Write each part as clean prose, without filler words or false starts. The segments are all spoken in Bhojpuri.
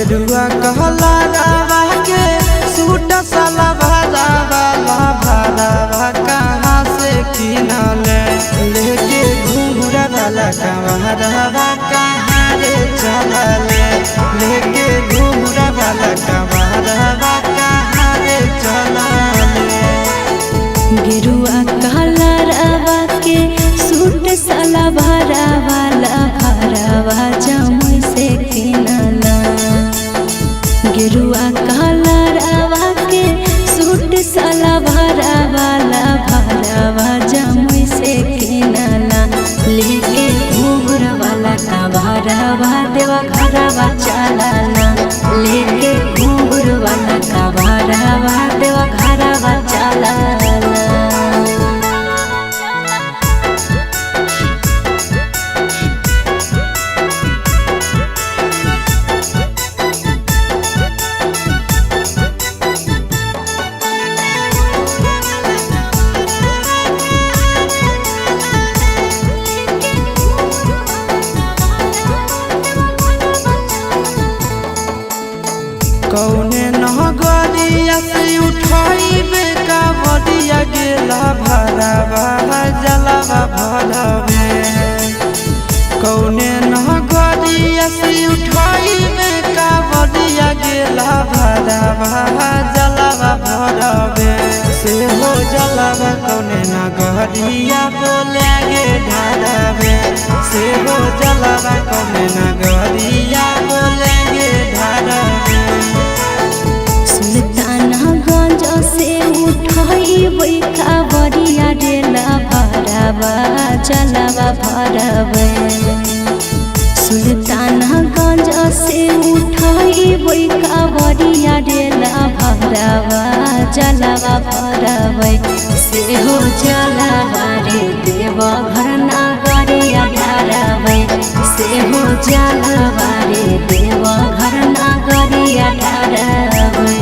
गेरुआ कहला रावा के सूट साला भाजा वाला भारावा कहाँ से किनले लेके घूंघरा वाला कवरवा कहाँ रे चलले लेके घूंघरा वाला कवरवा कहाँ रे चलले। गेरुआ कहला रावा के सूट साला भारा वाला भारावा जमुई से किनला। गेरुआ कहला रावा के सूट साला भारा वाला भारावा जमुई से किनला लेके घूंघरा वाला का भारावा देवा घरवा चलला लेके घूंघरा वाला का भारावा देवा घरवा चलला। कौने नगरिया से उठाइबे कावड़िया गेला भरावा जलावा भरवे। कौने नगरिया से उठाइबे कावड़िया गेला भरावा जलावा भरवे से हो जलावा कौने नगरिया बोले गे ढारवे से हो जलावा कौने नगरिया बोले गे ढारवे। सुल्तानगंज से उठाइबै कावड़िया डेला भरावा जलावा भरवे। सुल्तानगंज से उठाइबै कावड़िया डेला भरावा जलावा भरवे से हो जलावा रे देव घर नगरिया ढारवे से हो जलावा रे देव घर नगरिया ढारवे।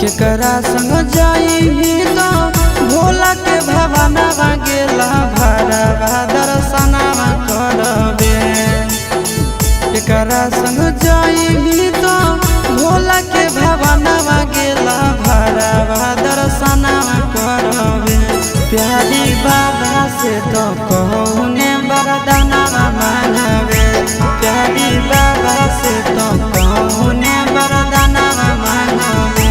केकरा संग जाई तो भोला के भवनवा गेला भरावा दर्शनवा करबे। केकरा संग जाई तो भोला के भवनवा गेला भरावा दर्शनवा करबे। प्यारी बाबा से तो कौने वरदानवा मांगबे प्यारी बाबा से तो कौने वरदानवा मांगबे।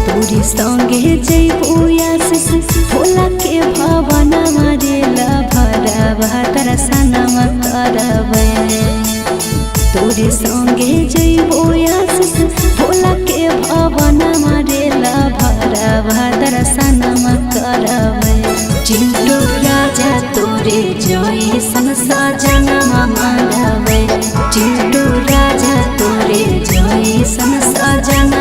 तोरी संगे जइबो आशीष भोला के भवनवा डेला भरावा दर्शनवा करबे। तोरी संगे जइबो आशीष भोला के भवनवा डेला भरावा दर्शनवा करबे। चिंटू राजा तोरे जइसन सजनवा मांगबे चिंटू राजा तोरे जइसन सजना